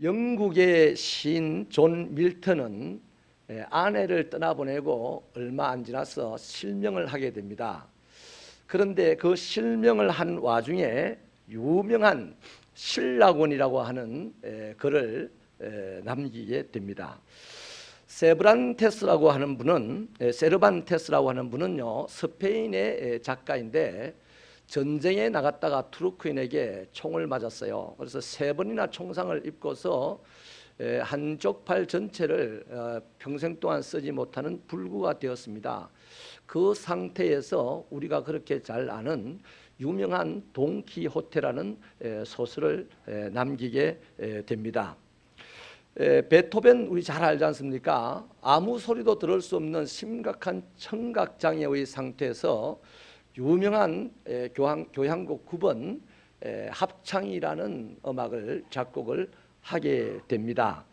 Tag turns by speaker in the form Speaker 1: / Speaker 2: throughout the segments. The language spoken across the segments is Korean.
Speaker 1: 영국의 시인 존 밀턴은 아내를 떠나보내고 얼마 안 지나서 실명을 하게 됩니다. 그런데 그 실명을 한 와중에 유명한 신라곤이라고 하는 글을 남기게 됩니다. 세르반테스라고 하는 분은요, 스페인의 작가인데 전쟁에 나갔다가 투르크인에게 총을 맞았어요. 그래서 3번이나 총상을 입고서 한쪽 팔 전체를 평생 동안 쓰지 못하는 불구가 되었습니다. 그 상태에서 우리가 그렇게 잘 아는 유명한 돈키호테라는 소설을 남기게 됩니다. 베토벤 우리 잘 알지 않습니까? 아무 소리도 들을 수 없는 심각한 청각장애의 상태에서 유명한 교향곡 9번 합창이라는 음악을 작곡을 하게 됩니다.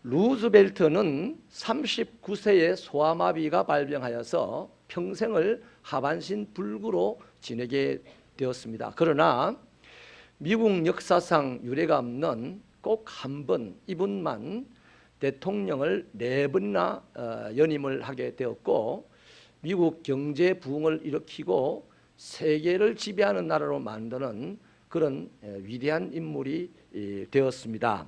Speaker 1: 루즈벨트는 39세에 소아마비가 발병하여서 평생을 하반신 불구로 지내게 되었습니다. 그러나 미국 역사상 유례가 없는 꼭 한 번 이분만 대통령을 4번이나 연임을 하게 되었고 미국 경제 부흥을 일으키고 세계를 지배하는 나라로 만드는 그런 위대한 인물이 되었습니다.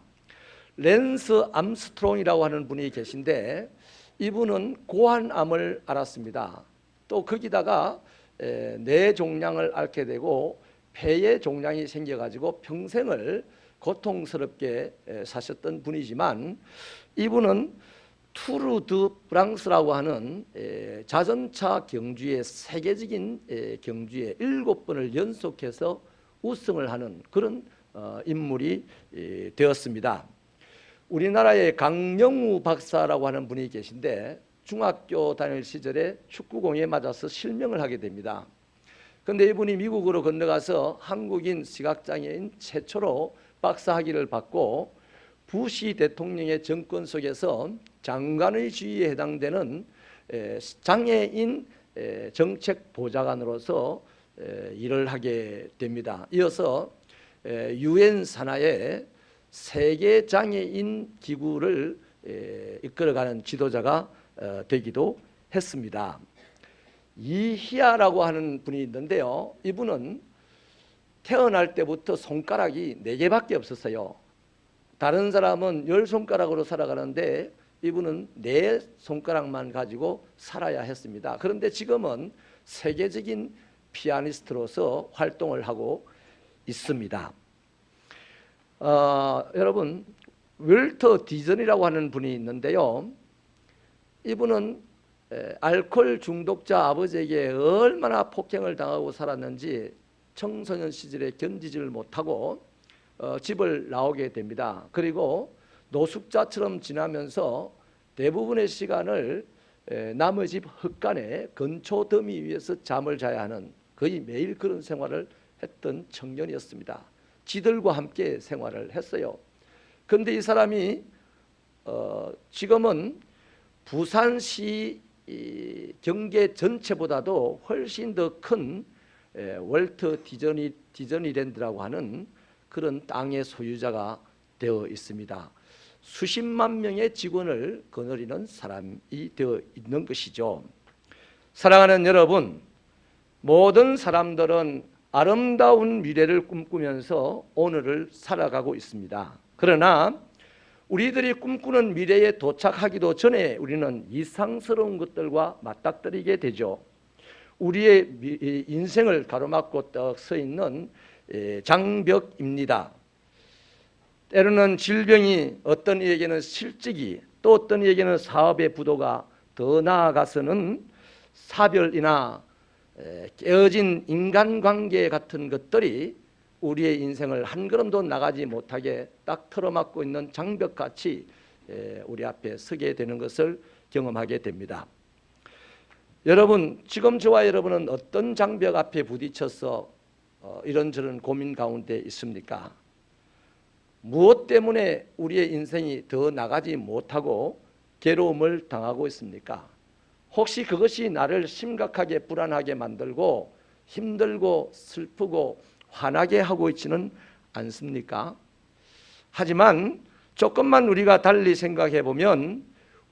Speaker 1: 랜스 암스트롱이라고 하는 분이 계신데 이분은 고환암을 앓았습니다. 또 거기다가 뇌종양을 앓게 되고 폐에 종양이 생겨가지고 평생을 고통스럽게 사셨던 분이지만 이분은 투르 드 프랑스라고 하는 자전차 경주의 세계적인 경주에 7번을 연속해서 우승을 하는 그런 인물이 되었습니다. 우리나라의 강영우 박사라고 하는 분이 계신데 중학교 다닐 시절에 축구공에 맞아서 실명을 하게 됩니다. 그런데 이분이 미국으로 건너가서 한국인 시각장애인 최초로 박사학위를 받고 부시 대통령의 정권 속에서 장관의 지위에 해당되는 장애인 정책 보좌관으로서 일을 하게 됩니다. 이어서 UN 산하의 세계 장애인 기구를 이끌어가는 지도자가 되기도 했습니다. 이희아라고 하는 분이 있는데요. 이분은 태어날 때부터 손가락이 4개밖에 없었어요. 다른 사람은 10손가락으로 살아가는데 이분은 4손가락만 가지고 살아야 했습니다. 그런데 지금은 세계적인 피아니스트로서 활동을 하고 있습니다. 여러분 웰터 디전이라고 하는 분이 있는데요. 이분은 알코올 중독자 아버지에게 얼마나 폭행을 당하고 살았는지 청소년 시절에 견디지를 못하고 집을 나오게 됩니다. 그리고 노숙자처럼 지나면서 대부분의 시간을 남의 집 흙간에 건초 더미 위에서 잠을 자야 하는 거의 매일 그런 생활을 했던 청년이었습니다. 지들과 함께 생활을 했어요. 그런데 이 사람이 지금은 부산시 경계 전체보다도 훨씬 더 큰 월트 디즈니랜드라고 하는 그런 땅의 소유자가 되어 있습니다. 수십만 명의 직원을 거느리는 사람이 되어 있는 것이죠. 사랑하는 여러분, 모든 사람들은 아름다운 미래를 꿈꾸면서 오늘을 살아가고 있습니다. 그러나 우리들이 꿈꾸는 미래에 도착하기도 전에 우리는 이상스러운 것들과 맞닥뜨리게 되죠. 우리의 인생을 가로막고 떡 서 있는 장벽입니다. 때로는 질병이, 어떤 이에게는 실직이, 또 어떤 이에게는 사업의 부도가, 더 나아가서는 사별이나 깨어진 인간관계 같은 것들이 우리의 인생을 한 걸음도 나가지 못하게 딱 틀어막고 있는 장벽같이 우리 앞에 서게 되는 것을 경험하게 됩니다. 여러분, 지금 저와 여러분은 어떤 장벽 앞에 부딪혀서 이런저런 고민 가운데 있습니까? 무엇 때문에 우리의 인생이 더 나가지 못하고 괴로움을 당하고 있습니까? 혹시 그것이 나를 심각하게 불안하게 만들고 힘들고 슬프고 화나게 하고 있지는 않습니까? 하지만 조금만 우리가 달리 생각해 보면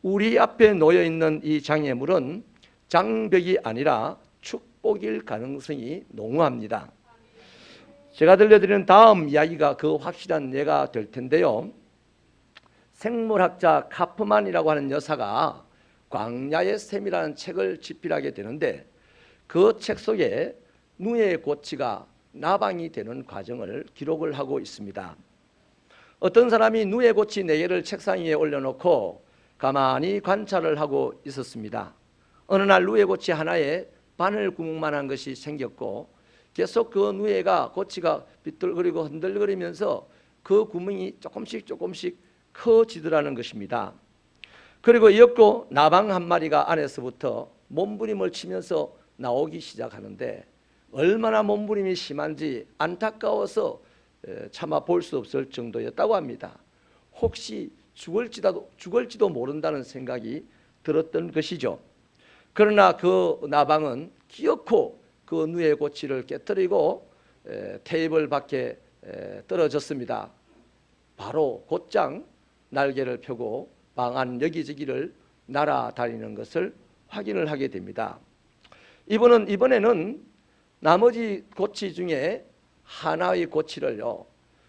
Speaker 1: 우리 앞에 놓여 있는 이 장애물은 장벽이 아니라 축복일 가능성이 농후합니다. 제가 들려드리는 다음 이야기가 그 확실한 예가 될 텐데요. 생물학자 카프만이라고 하는 여사가 광야의 샘이라는 책을 집필하게 되는데 그 책 속에 누에 고치가 나방이 되는 과정을 기록을 하고 있습니다. 어떤 사람이 누에 고치 4개를 책상 위에 올려놓고 가만히 관찰을 하고 있었습니다. 어느 날 누에 고치 하나에 바늘 구멍만한 것이 생겼고 계속 그 누에가 고치가 비뚤거리고 흔들거리면서 그 구멍이 조금씩 커지더라는 것입니다. 그리고 이었고 나방 한 마리가 안에서부터 몸부림을 치면서 나오기 시작하는데 얼마나 몸부림이 심한지 안타까워서 차마 볼 수 없을 정도였다고 합니다. 혹시 죽을지도 모른다는 생각이 들었던 것이죠. 그러나 그 나방은 기어코 그 누에 고치를 깨뜨리고 테이블 밖에 떨어졌습니다. 바로 곧장 날개를 펴고 방 안 여기저기를 날아다니는 것을 확인을 하게 됩니다. 이번에는 나머지 고치 중에 하나의 고치를요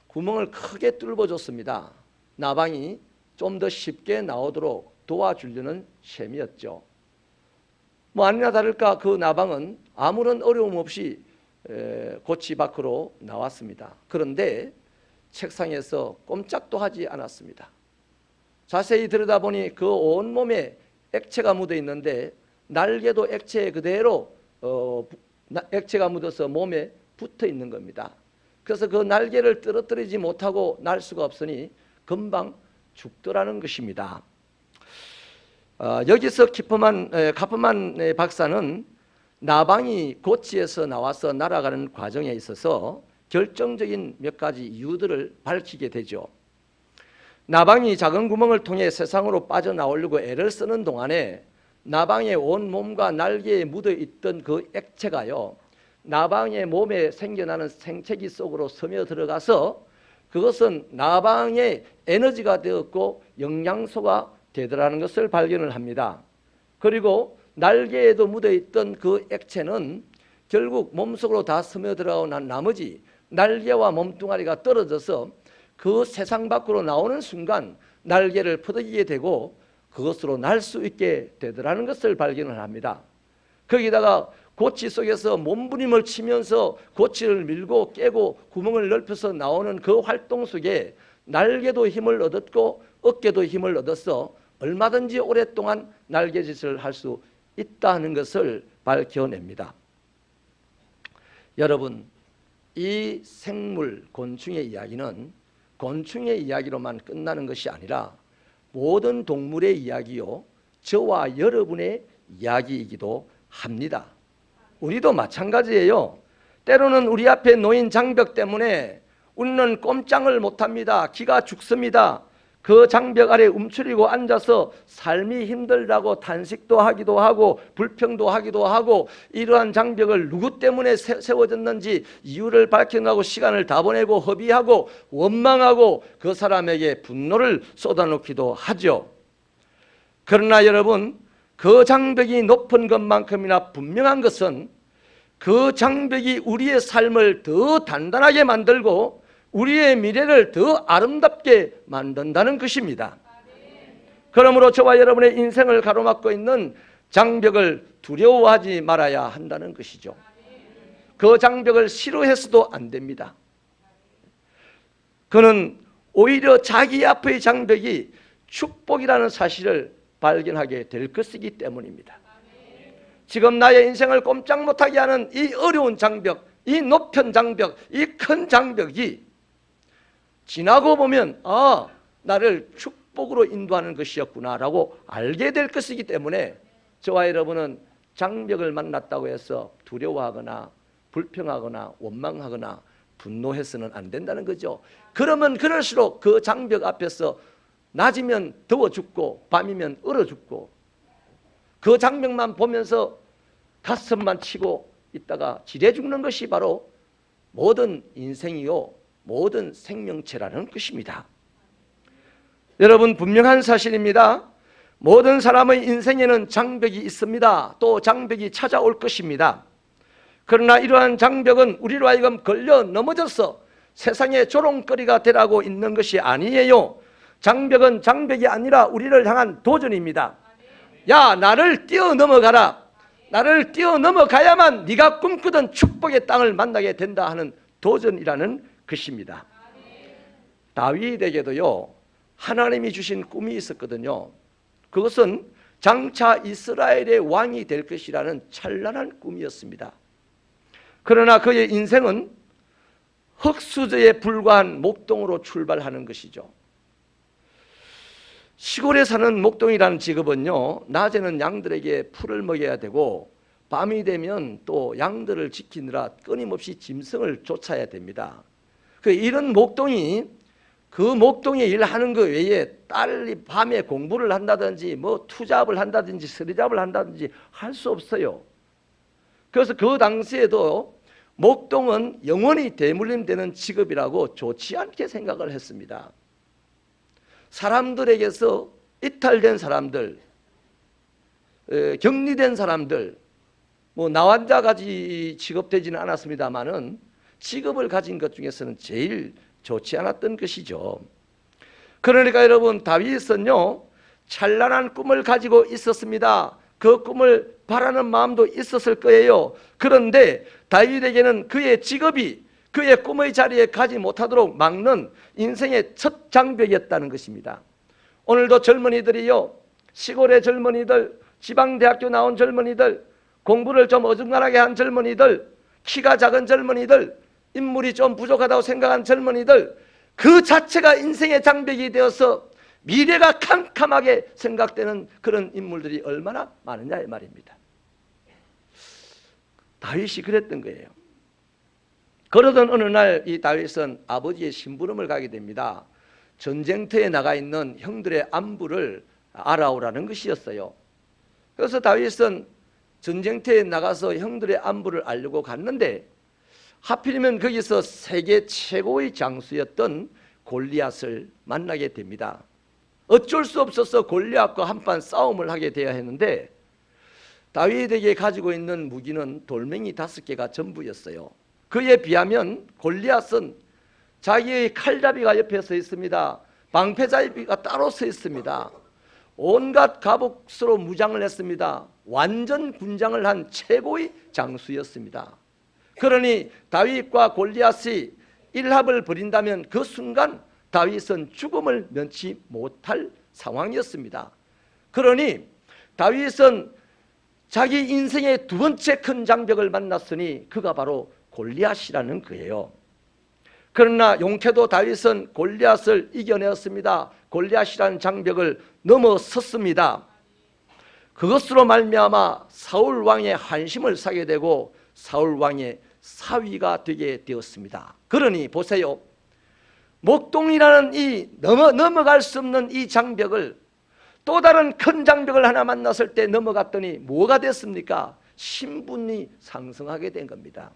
Speaker 1: 구멍을 크게 뚫어줬습니다. 나방이 좀 더 쉽게 나오도록 도와주려는 셈이었죠. 아니나 다를까 그 나방은 아무런 어려움 없이 고치 밖으로 나왔습니다. 그런데 책상에서 꼼짝도 하지 않았습니다. 자세히 들여다보니 그 온몸에 액체가 묻어 있는데 날개도 액체에 그대로 액체가 묻어서 몸에 붙어 있는 겁니다. 그래서 그 날개를 떨어뜨리지 못하고 날 수가 없으니 금방 죽더라는 것입니다. 여기서 카프만 박사는 나방이 고치에서 나와서 날아가는 과정에 있어서 결정적인 몇 가지 이유들을 밝히게 되죠. 나방이 작은 구멍을 통해 세상으로 빠져나오려고 애를 쓰는 동안에 나방의 온 몸과 날개에 묻어있던 그 액체가요 나방의 몸에 생겨나는 생채기 속으로 스며들어가서 그것은 나방의 에너지가 되었고 영양소가 되더라는 것을 발견을 합니다. 그리고 날개에도 묻어있던 그 액체는 결국 몸속으로 다 스며들어가고 난 나머지 날개와 몸뚱아리가 떨어져서 그 세상 밖으로 나오는 순간 날개를 퍼덕이게 되고 그것으로 날 수 있게 되더라는 것을 발견을 합니다. 거기다가 고치 속에서 몸부림을 치면서 고치를 밀고 깨고 구멍을 넓혀서 나오는 그 활동 속에 날개도 힘을 얻었고 어깨도 힘을 얻어서 얼마든지 오랫동안 날개짓을 할 수 있다는 것을 밝혀냅니다. 여러분, 이 생물, 곤충의 이야기는 곤충의 이야기로만 끝나는 것이 아니라 모든 동물의 이야기요 저와 여러분의 이야기이기도 합니다. 우리도 마찬가지예요. 때로는 우리 앞에 놓인 장벽 때문에 우리는 꼼짝을 못합니다. 기가 죽습니다. 그 장벽 아래 움츠리고 앉아서 삶이 힘들다고 탄식도 하기도 하고 불평도 하기도 하고 이러한 장벽을 누구 때문에 세워졌는지 이유를 밝혀내고 시간을 다 보내고 허비하고 원망하고 그 사람에게 분노를 쏟아놓기도 하죠. 그러나 여러분, 그 장벽이 높은 것만큼이나 분명한 것은 그 장벽이 우리의 삶을 더 단단하게 만들고 우리의 미래를 더 아름답게 만든다는 것입니다. 그러므로 저와 여러분의 인생을 가로막고 있는 장벽을 두려워하지 말아야 한다는 것이죠. 그 장벽을 싫어해서도 안 됩니다. 그는 오히려 자기 앞의 장벽이 축복이라는 사실을 발견하게 될 것이기 때문입니다. 지금 나의 인생을 꼼짝 못하게 하는 이 어려운 장벽, 이 높은 장벽, 이 큰 장벽이 지나고 보면 나를 축복으로 인도하는 것이었구나 라고 알게 될 것이기 때문에 저와 여러분은 장벽을 만났다고 해서 두려워하거나 불평하거나 원망하거나 분노해서는 안 된다는 거죠. 그러면 그럴수록 그 장벽 앞에서 낮이면 더워 죽고 밤이면 얼어 죽고 그 장벽만 보면서 가슴만 치고 있다가 지레 죽는 것이 바로 모든 인생이요 모든 생명체라는 것입니다. 여러분, 분명한 사실입니다. 모든 사람의 인생에는 장벽이 있습니다. 또 장벽이 찾아올 것입니다. 그러나 이러한 장벽은 우리로 하여금 걸려 넘어져서 세상의 조롱거리가 되라고 있는 것이 아니에요. 장벽은 장벽이 아니라 우리를 향한 도전입니다. 야, 나를 뛰어넘어가라. 나를 뛰어넘어가야만 네가 꿈꾸던 축복의 땅을 만나게 된다 하는 도전이라는 것입니다. 다윗에게도요, 하나님이 주신 꿈이 있었거든요. 그것은 장차 이스라엘의 왕이 될 것이라는 찬란한 꿈이었습니다. 그러나 그의 인생은 흙수저에 불과한 목동으로 출발하는 것이죠. 시골에 사는 목동이라는 직업은요, 낮에는 양들에게 풀을 먹여야 되고 밤이 되면 또 양들을 지키느라 끊임없이 짐승을 쫓아야 됩니다. 이런 목동이 그 목동의 일을 하는 것 외에 딸이 밤에 공부를 한다든지 뭐 투잡을 한다든지 서리잡을 한다든지 할 수 없어요. 그래서 그 당시에도 목동은 영원히 대물림되는 직업이라고 좋지 않게 생각을 했습니다. 사람들에게서 이탈된 사람들, 격리된 사람들, 뭐 나환자까지 취급되지는 않았습니다만은 직업을 가진 것 중에서는 제일 좋지 않았던 것이죠. 그러니까 여러분, 다윗은요, 찬란한 꿈을 가지고 있었습니다. 그 꿈을 바라는 마음도 있었을 거예요. 그런데 다윗에게는 그의 직업이 그의 꿈의 자리에 가지 못하도록 막는 인생의 첫 장벽이었다는 것입니다. 오늘도 젊은이들이요, 시골의 젊은이들, 지방대학교 나온 젊은이들, 공부를 좀 어중간하게 한 젊은이들, 키가 작은 젊은이들, 인물이 좀 부족하다고 생각한 젊은이들, 그 자체가 인생의 장벽이 되어서 미래가 캄캄하게 생각되는 그런 인물들이 얼마나 많으냐 이 말입니다. 다윗이 그랬던 거예요. 그러던 어느 날 이 다윗은 아버지의 심부름을 가게 됩니다. 전쟁터에 나가 있는 형들의 안부를 알아오라는 것이었어요. 그래서 다윗은 전쟁터에 나가서 형들의 안부를 알려고 갔는데 하필이면 거기서 세계 최고의 장수였던 골리앗을 만나게 됩니다. 어쩔 수 없어서 골리앗과 한판 싸움을 하게 되어야 했는데 다윗에게 가지고 있는 무기는 돌멩이 5개가 전부였어요. 그에 비하면 골리앗은 자기의 칼잡이가 옆에 서 있습니다. 방패잡이가 따로 서 있습니다. 온갖 갑옷으로 무장을 했습니다. 완전 군장을 한 최고의 장수였습니다. 그러니 다윗과 골리앗이 일합을 벌인다면 그 순간 다윗은 죽음을 면치 못할 상황이었습니다. 그러니 다윗은 자기 인생의 두 번째 큰 장벽을 만났으니 그가 바로 골리앗이라는 거예요. 그러나 용케도 다윗은 골리앗을 이겨내었습니다. 골리앗이라는 장벽을 넘어섰습니다. 그것으로 말미암아 사울 왕의 한심을 사게 되고 사울 왕의 사위가 되게 되었습니다. 그러니 보세요, 목동이라는 이 넘어갈 수 없는 이 장벽을 또 다른 큰 장벽을 하나 만났을 때 넘어갔더니 뭐가 됐습니까? 신분이 상승하게 된 겁니다.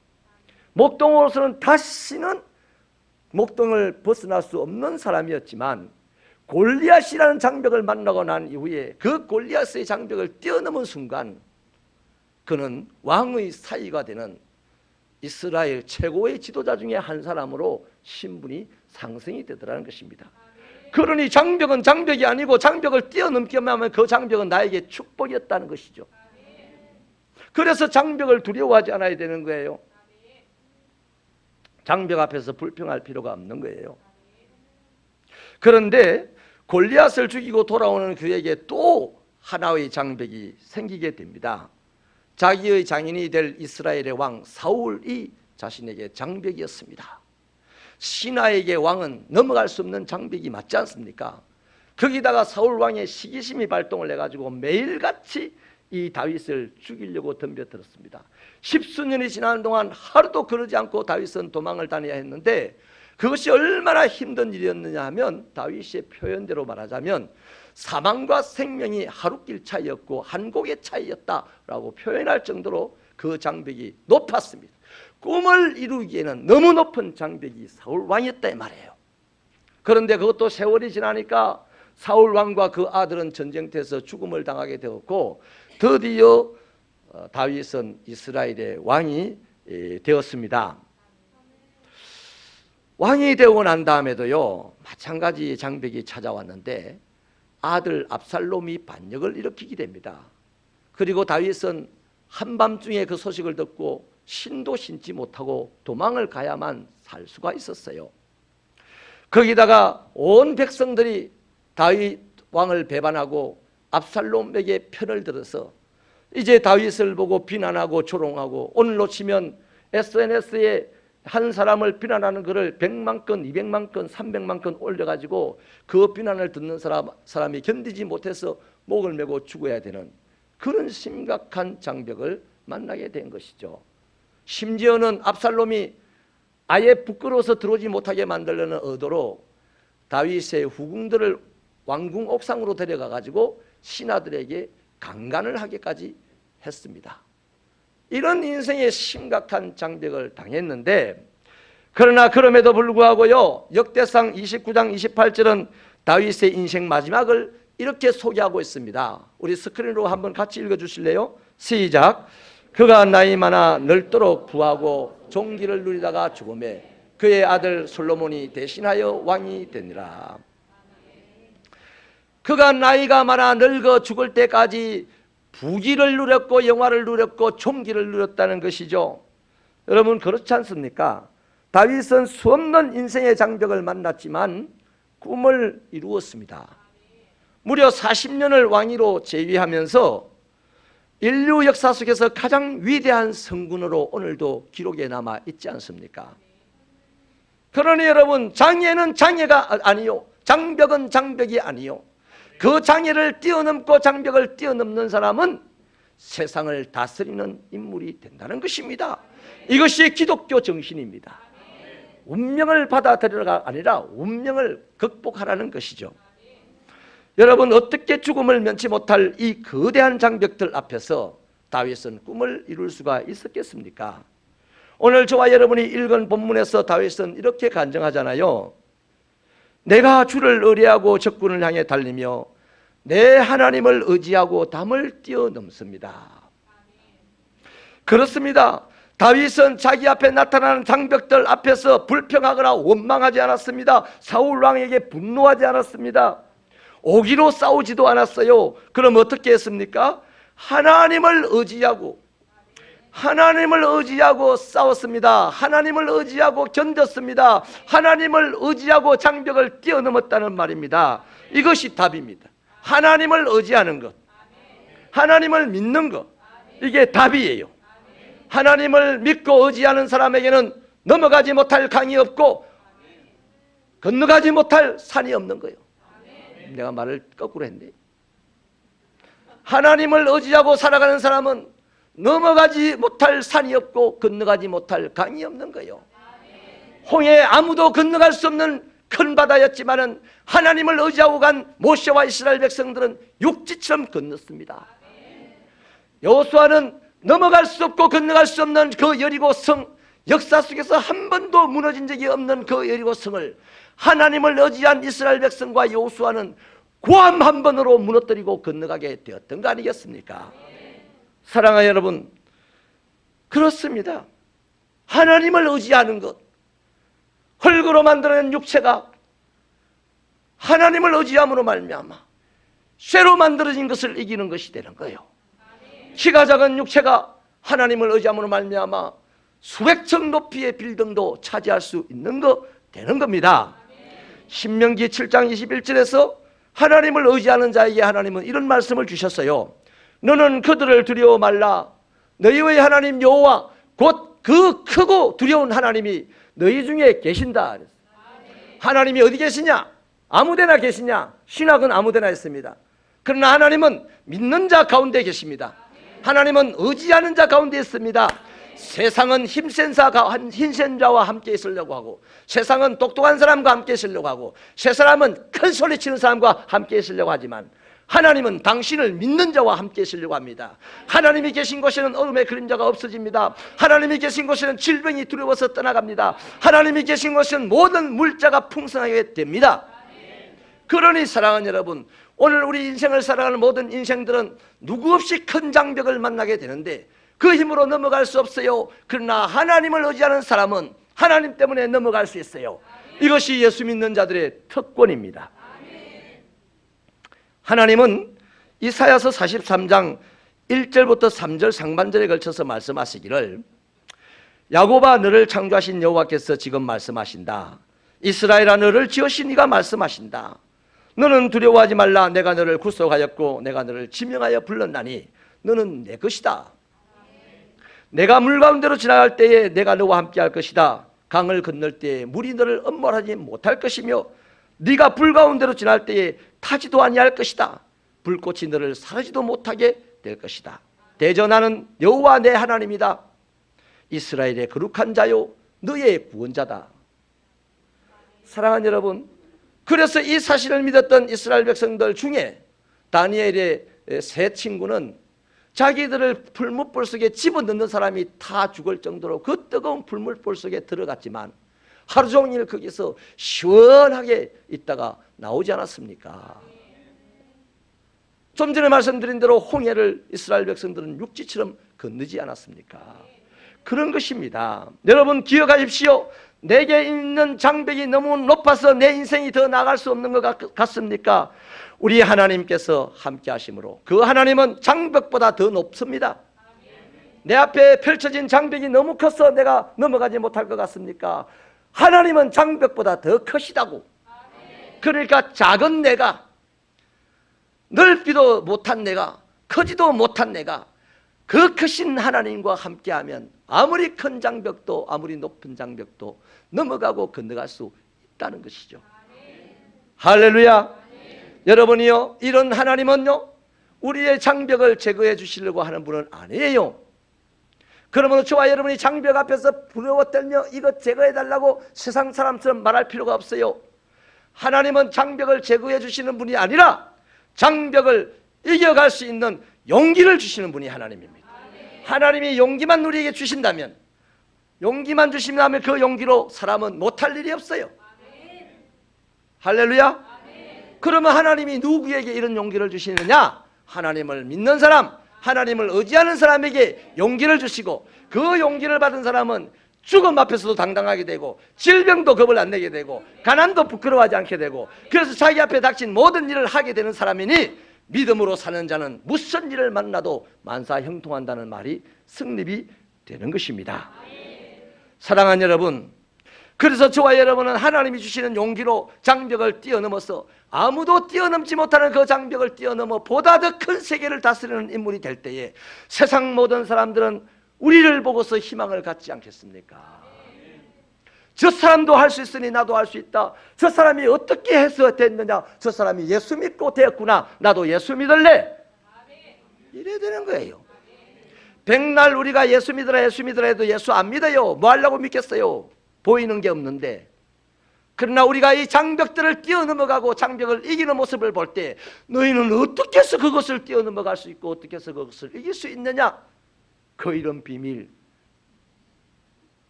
Speaker 1: 목동으로서는 다시는 목동을 벗어날 수 없는 사람이었지만 골리앗이라는 장벽을 만나고 난 이후에 그 골리앗의 장벽을 뛰어넘은 순간 그는 왕의 사위가 되는 이스라엘 최고의 지도자 중에 한 사람으로 신분이 상승이 되더라는 것입니다. 그러니 장벽은 장벽이 아니고 장벽을 뛰어넘기만 하면 그 장벽은 나에게 축복이었다는 것이죠. 그래서 장벽을 두려워하지 않아야 되는 거예요. 장벽 앞에서 불평할 필요가 없는 거예요. 그런데 골리앗을 죽이고 돌아오는 그에게 또 하나의 장벽이 생기게 됩니다. 자기의 장인이 될 이스라엘의 왕 사울이 자신에게 장벽이었습니다. 신하에게 왕은 넘어갈 수 없는 장벽이 맞지 않습니까? 거기다가 사울 왕의 시기심이 발동을 해가지고 매일같이 이 다윗을 죽이려고 덤벼들었습니다. 10수년이 지나는 동안 하루도 그러지 않고 다윗은 도망을 다녀야 했는데 그것이 얼마나 힘든 일이었느냐 하면 다윗의 표현대로 말하자면 사망과 생명이 하루길 차이였고 한곡의 차이였다라고 표현할 정도로 그 장벽이 높았습니다. 꿈을 이루기에는 너무 높은 장벽이 사울 왕이었다 이 말이에요. 그런데 그것도 세월이 지나니까 사울 왕과 그 아들은 전쟁터에서 죽음을 당하게 되었고 드디어 다윗은 이스라엘의 왕이 되었습니다. 왕이 되고 난 다음에도요 마찬가지 장벽이 찾아왔는데 아들 압살롬이 반역을 일으키게 됩니다. 그리고 다윗은 한밤중에 그 소식을 듣고 신도 신지 못하고 도망을 가야만 살 수가 있었어요. 거기다가 온 백성들이 다윗 왕을 배반하고 압살롬에게 편을 들어서 이제 다윗을 보고 비난하고 조롱하고 오늘로 치면 SNS에 한 사람을 비난하는 글을 100만 건, 200만 건, 300만 건 올려가지고 그 비난을 듣는 사람이 견디지 못해서 목을 메고 죽어야 되는 그런 심각한 장벽을 만나게 된 것이죠. 심지어는 압살롬이 아예 부끄러워서 들어오지 못하게 만들려는 의도로 다윗의 후궁들을 왕궁 옥상으로 데려가 가지고 신하들에게 강간을 하기까지 했습니다. 이런 인생의 심각한 장벽을 당했는데 그러나 그럼에도 불구하고요 역대상 29장 28절은 다윗의 인생 마지막을 이렇게 소개하고 있습니다. 우리 스크린으로 한번 같이 읽어주실래요? 시작. 그가 나이 많아 늙도록 부하고 종기를 누리다가 죽음에 그의 아들 솔로몬이 대신하여 왕이 되니라. 그가 나이가 많아 늙어 죽을 때까지 부귀를 누렸고 영화를 누렸고 총기를 누렸다는 것이죠. 여러분 그렇지 않습니까? 다윗은 수없는 인생의 장벽을 만났지만 꿈을 이루었습니다. 무려 40년을 왕위로 재위하면서 인류 역사 속에서 가장 위대한 성군으로 오늘도 기록에 남아 있지 않습니까? 그러니 여러분 장애는 장애가 아니요 장벽은 장벽이 아니요 그 장애를 뛰어넘고 장벽을 뛰어넘는 사람은 세상을 다스리는 인물이 된다는 것입니다. 이것이 기독교 정신입니다. 운명을 받아들여가 아니라 운명을 극복하라는 것이죠. 여러분 어떻게 죽음을 면치 못할 이 거대한 장벽들 앞에서 다윗은 꿈을 이룰 수가 있었겠습니까? 오늘 저와 여러분이 읽은 본문에서 다윗은 이렇게 간증하잖아요. 내가 주를 의뢰하고 적군을 향해 달리며 내 하나님을 의지하고 담을 뛰어넘습니다. 그렇습니다. 다윗은 자기 앞에 나타나는 장벽들 앞에서 불평하거나 원망하지 않았습니다. 사울 왕에게 분노하지 않았습니다. 오기로 싸우지도 않았어요. 그럼 어떻게 했습니까? 하나님을 의지하고 싸웠습니다. 하나님을 의지하고 견뎠습니다. 하나님을 의지하고 장벽을 뛰어넘었다는 말입니다. 이것이 답입니다. 하나님을 의지하는 것, 하나님을 믿는 것, 이게 답이에요. 하나님을 믿고 의지하는 사람에게는 넘어가지 못할 강이 없고 건너가지 못할 산이 없는 거예요. 내가 말을 거꾸로 했네. 하나님을 의지하고 살아가는 사람은 넘어가지 못할 산이 없고 건너가지 못할 강이 없는 거예요. 홍해 아무도 건너갈 수 없는 큰 바다였지만은 하나님을 의지하고 간 모세와 이스라엘 백성들은 육지처럼 건넜습니다. 여호수아는 넘어갈 수 없고 건너갈 수 없는 그 여리고 성, 역사 속에서 한 번도 무너진 적이 없는 그 여리고 성을 하나님을 의지한 이스라엘 백성과 여호수아는 고함 한 번으로 무너뜨리고 건너가게 되었던 거 아니겠습니까? 사랑하는 여러분, 그렇습니다. 하나님을 의지하는 것, 흙으로 만들어낸 육체가 하나님을 의지함으로 말미암아 쇠로 만들어진 것을 이기는 것이 되는 거예요. 키가 작은 육체가 하나님을 의지함으로 말미암아 수백 층 높이의 빌딩도 차지할 수 있는 거 되는 겁니다. 신명기 7장 21절에서 하나님을 의지하는 자에게 하나님은 이런 말씀을 주셨어요. 너는 그들을 두려워 말라. 너희의 하나님 여호와 곧 그 크고 두려운 하나님이 너희 중에 계신다. 하나님이 어디 계시냐? 아무데나 계시냐? 신학은 아무데나 있습니다. 그러나 하나님은 믿는 자 가운데 계십니다. 하나님은 의지하는 자 가운데 있습니다. 세상은 힘센 자와 함께 있으려고 하고, 세상은 똑똑한 사람과 함께 있으려고 하고, 세 사람은 큰 소리치는 사람과 함께 있으려고 하지만 하나님은 당신을 믿는 자와 함께 있으려고 합니다. 하나님이 계신 곳에는 어둠의 그림자가 없어집니다. 하나님이 계신 곳에는 질병이 두려워서 떠나갑니다. 하나님이 계신 곳에는 모든 물자가 풍성하게 됩니다. 그러니 사랑하는 여러분, 오늘 우리 인생을 살아가는 모든 인생들은 누구 없이 큰 장벽을 만나게 되는데 그 힘으로 넘어갈 수 없어요. 그러나 하나님을 의지하는 사람은 하나님 때문에 넘어갈 수 있어요. 이것이 예수 믿는 자들의 특권입니다. 하나님은 이사야서 43장 1절부터 3절 상반절에 걸쳐서 말씀하시기를, 야곱아 너를 창조하신 여호와께서 지금 말씀하신다. 이스라엘아 너를 지으신 이가 말씀하신다. 너는 두려워하지 말라. 내가 너를 구속하였고 내가 너를 지명하여 불렀나니 너는 내 것이다. 내가 물 가운데로 지나갈 때에 내가 너와 함께 할 것이다. 강을 건널 때에 물이 너를 엄몰하지 못할 것이며 네가 불 가운데로 지날 때에 타지도 아니할 것이다. 불꽃이 너를 사르지도 못하게 될 것이다. 대저 나는 여호와 내 하나님이다. 이스라엘의 거룩한 자요 너의 구원자다. 사랑하는 여러분, 그래서 이 사실을 믿었던 이스라엘 백성들 중에 다니엘의 세 친구는 자기들을 풀무불 속에 집어넣는 사람이 다 죽을 정도로 그 뜨거운 풀무불 속에 들어갔지만 하루 종일 거기서 시원하게 있다가 나오지 않았습니까? 좀 전에 말씀드린 대로 홍해를 이스라엘 백성들은 육지처럼 건너지 않았습니까? 그런 것입니다. 여러분 기억하십시오. 내게 있는 장벽이 너무 높아서 내 인생이 더 나아갈 수 없는 것 같습니까? 우리 하나님께서 함께 하심으로 그 하나님은 장벽보다 더 높습니다. 내 앞에 펼쳐진 장벽이 너무 커서 내가 넘어가지 못할 것 같습니까? 하나님은 장벽보다 더 크시다고. 그러니까 작은 내가, 넓지도 못한 내가, 크지도 못한 내가 그 크신 하나님과 함께하면 아무리 큰 장벽도 아무리 높은 장벽도 넘어가고 건너갈 수 있다는 것이죠. 할렐루야. 여러분이요, 이런 하나님은요 우리의 장벽을 제거해 주시려고 하는 분은 아니에요. 그러면 저와 여러분이 장벽 앞에서 부러워 떨며 이것 제거해 달라고 세상 사람처럼 말할 필요가 없어요. 하나님은 장벽을 제거해 주시는 분이 아니라 장벽을 이겨갈 수 있는 용기를 주시는 분이 하나님입니다. 하나님이 용기만 우리에게 주신다면, 용기만 주신다면 그 용기로 사람은 못할 일이 없어요. 할렐루야. 그러면 하나님이 누구에게 이런 용기를 주시느냐? 하나님을 믿는 사람, 하나님을 의지하는 사람에게 용기를 주시고 그 용기를 받은 사람은 죽음 앞에서도 당당하게 되고 질병도 겁을 안 내게 되고 가난도 부끄러워하지 않게 되고, 그래서 자기 앞에 닥친 모든 일을 하게 되는 사람이니 믿음으로 사는 자는 무슨 일을 만나도 만사형통한다는 말이 성립이 되는 것입니다. 사랑하는 여러분, 그래서 저와 여러분은 하나님이 주시는 용기로 장벽을 뛰어넘어서 아무도 뛰어넘지 못하는 그 장벽을 뛰어넘어 보다 더 큰 세계를 다스리는 인물이 될 때에 세상 모든 사람들은 우리를 보고서 희망을 갖지 않겠습니까? 저 사람도 할 수 있으니 나도 할 수 있다. 저 사람이 어떻게 해서 됐느냐? 저 사람이 예수 믿고 되었구나. 나도 예수 믿을래. 이래야 되는 거예요. 백날 우리가 예수 믿으라 해도 예수 안 믿어요. 뭐 하려고 믿겠어요? 보이는 게 없는데. 그러나 우리가 이 장벽들을 뛰어넘어가고 장벽을 이기는 모습을 볼 때 너희는 어떻게 해서 그것을 뛰어넘어갈 수 있고 어떻게 해서 그것을 이길 수 있느냐? 그 이런 비밀,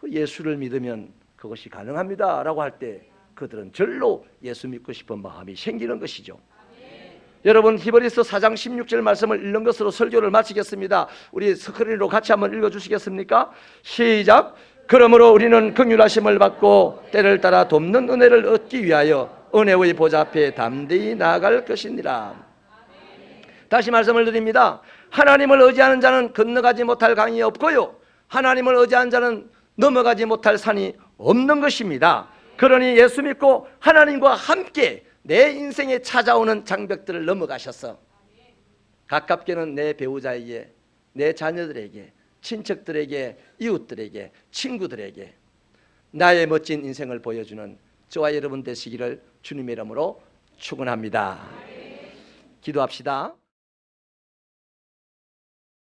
Speaker 1: 그 예수를 믿으면 그것이 가능합니다 라고 할 때 그들은 절로 예수 믿고 싶은 마음이 생기는 것이죠. 여러분 히브리서 4장 16절 말씀을 읽는 것으로 설교를 마치겠습니다. 우리 스크린으로 같이 한번 읽어주시겠습니까? 시작. 그러므로 우리는 긍휼하심을 받고 때를 따라 돕는 은혜를 얻기 위하여 은혜의 보좌 앞에 담대히 나아갈 것이니라. 다시 말씀을 드립니다. 하나님을 의지하는 자는 건너가지 못할 강이 없고요, 하나님을 의지하는 자는 넘어가지 못할 산이 없는 것입니다. 그러니 예수 믿고 하나님과 함께 내 인생에 찾아오는 장벽들을 넘어가셔서 가깝게는 내 배우자에게, 내 자녀들에게, 친척들에게, 이웃들에게, 친구들에게 나의 멋진 인생을 보여주는 저와 여러분 되시기를 주님의 이름으로 축원합니다. 기도합시다.